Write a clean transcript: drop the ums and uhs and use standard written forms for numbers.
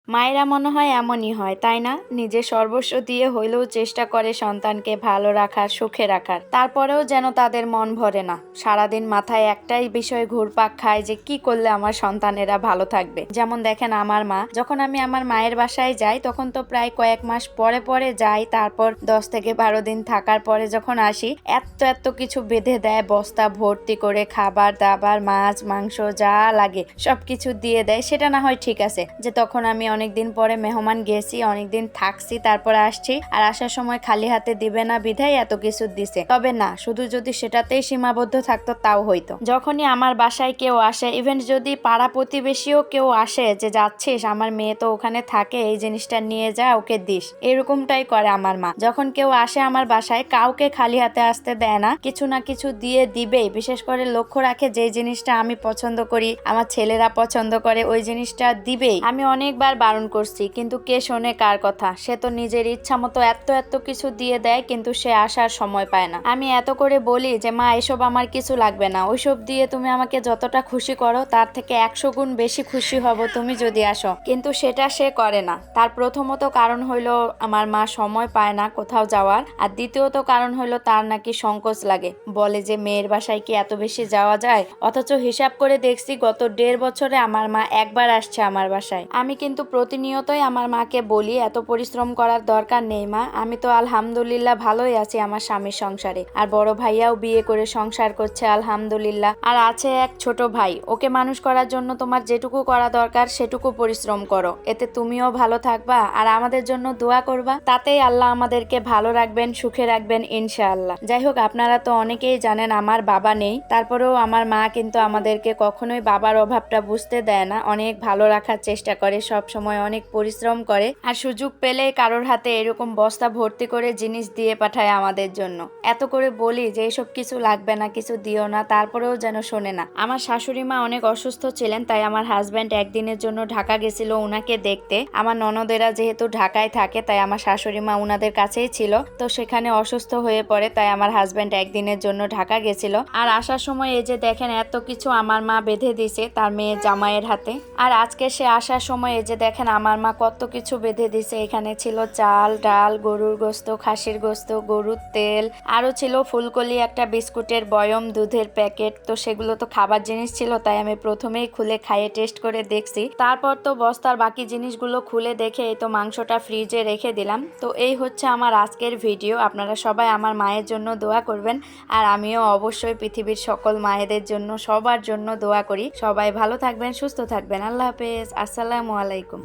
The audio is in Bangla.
মায়েরা মনে হয় এমনই হয়, তাই না? নিজের সর্বস্ব দিয়ে হইলেও চেষ্টা করে সন্তানকে ভালো রাখার, সুখে রাখার। তারপরেও যেন তাদের মন ভরে না। সারাদিন মাথায় একটাই বিষয় ঘুরপাক খায় যে কি করলে আমার সন্তানেরা ভালো থাকবে। যেমন দেখেন আমার মা, যখন আমি আমার মায়ের বাসায় যাই তখন তো প্রায় কয়েক মাস পরে পরে যাই, তারপর 10 থেকে 12 দিন থাকার পরে যখন আসি এত এত কিছু বেঁধে দেয়, বস্তা ভর্তি করে খাবার দাবার, মাছ মাংস যা লাগে সবকিছু দিয়ে দেয়। সেটা না হয় ঠিক আছে যে তখন আমি অনেকদিন পরে মেহমান গেছি, অনেকদিন থাকছি, তারপরে আসছি, আর আসার সময় খালি হাতে দিবে না বিধায় এত কিছু দিছে। তবে না, শুধু যদি সেটাতেই সীমাবদ্ধ থাকতো তাও হইতো। যখনই আমার বাসায় কেউ আসে, ইভেন যদি পাড়া প্রতিবেশীও কেউ আসে যে যাচ্ছিস, আমার মেয়ে তো ওখানে থাকে, এই জিনিসটা নিয়ে যা, ওকে দিস, এরকমটাই করে আমার মা। যখন কেউ আসে আমার বাসায় কাউকে খালি হাতে আসতে দেয় না, কিছু না কিছু দিয়ে দিবেই। বিশেষ করে লক্ষ্য রাখে যে জিনিসটা আমি পছন্দ করি, আমার ছেলেরা পছন্দ করে, ওই জিনিসটা দিবেই। আমি অনেকবার বারণ করছি, কিন্তু কে শোনে কার কথা? সে তো নিজের ইচ্ছা মতো এত এত কিছু দিয়ে দেয়, কিন্তু সে আসার সময় পায় না। আমি এত করে বলি যে মা, এসব আমার কিছু লাগবে না, ওইসব দিয়ে তুমি আমাকে যতটা খুশি করো তার থেকে 100 গুণ বেশি খুশি হব তুমি যদি আসো, কিন্তু সেটা সে করে না। তার প্রথমত কারণ হইলো আমার মা সময় পায় না কোথাও যাওয়ার, আর দ্বিতীয়ত কারণ হইলো তার নাকি সংকোচ লাগে। বলে যে মেয়ের বাসায় কি এত বেশি যাওয়া যায়? অথচ হিসাব করে দেখছি গত 1.5 বছরে আমার মা একবার আসছে আমার বাসায়। আমি কিন্তু প্রতিনিয়তই আমার মাকে বলি এত পরিশ্রম করার দরকার নেই মা, আমি তো আলহামদুলিল্লাহ ভালোই আছি আমার স্বামীর সংসারে, আর বড় ভাইয়াও বিয়ে করে সংসার করছে আলহামদুলিল্লাহ, আর আছে এক ছোট ভাই, ওকে মানুষ করার জন্য তোমার যেটুকু করা দরকার সেটুকু পরিশ্রম করো, এতে তুমিও ভালো থাকবা আর আমাদের জন্য দোয়া করবা, তাতেই আল্লাহ আমাদেরকে ভালো রাখবেন, সুখে রাখবেন ইনশাআল্লাহ। যাই হোক, আপনারা তো অনেকেই জানেন আমার বাবা নেই, তারপরেও আমার মা কিন্তু আমাদেরকে কখনোই বাবার অভাবটা বুঝতে দেয় না, অনেক ভালো রাখার চেষ্টা করে, সব সময় অনেক পরিশ্রম করে, আর সুযোগ পেলে কারোর হাতে এরকম বস্তা ভর্তি করে জিনিস দিয়ে পাঠায় আমাদের জন্য। এত করে বলি যে এসব কিছু লাগবে না, কিছু দিও না, তারপরেও যেন শোনে না। আমার শাশুড়ি মা অনেক অসুস্থ ছিলেন, তাই আমার হাজব্যান্ড একদিনের জন্য ঢাকা গেছিল উনাকে দেখতে। আমার ননদেরা যেহেতু ঢাকায় থাকে তাই আমার শাশুড়ি মা উনাদের কাছেই ছিল, তো সেখানে অসুস্থ হয়ে পড়ে, তাই আমার হাজব্যান্ড একদিনের জন্য ঢাকা গেছিল। আর আসার সময় এই যে দেখেন এত কিছু আমার মা বেঁধে দিছে তার মেয়ে জামাইয়ের হাতে। আর আজকে সে আসার সময় এই যে দেখেন আমার মা কত কিছু বেঁধে দিছে। এখানে ছিল চাল ডাল, গরুর গোস্ত, খাসির গোস্ত, গরুর তেল, আরো ছিল ফুলকলি, একটা বিস্কুটের বয়ম, দুধের প্যাকেট। তো সেগুলো তো খাবার জিনিস ছিল, তাই আমি প্রথমেই খুলে খাইয়ে টেস্ট করে দেখছি। তারপর তো বস্তার বাকি জিনিসগুলো খুলে দেখে এই তো মাংসটা ফ্রিজে রেখে দিলাম। তো এই হচ্ছে আমার আজকের ভিডিও। আপনারা সবাই আমার মায়ের জন্য দোয়া করবেন, আর আমিও অবশ্যই পৃথিবীর সকল মায়েদের জন্য, সবার জন্য দোয়া করি। সবাই ভালো থাকবেন, সুস্থ থাকবেন। আল্লাহ হাফেজ, আসসালামু আলাইকুম।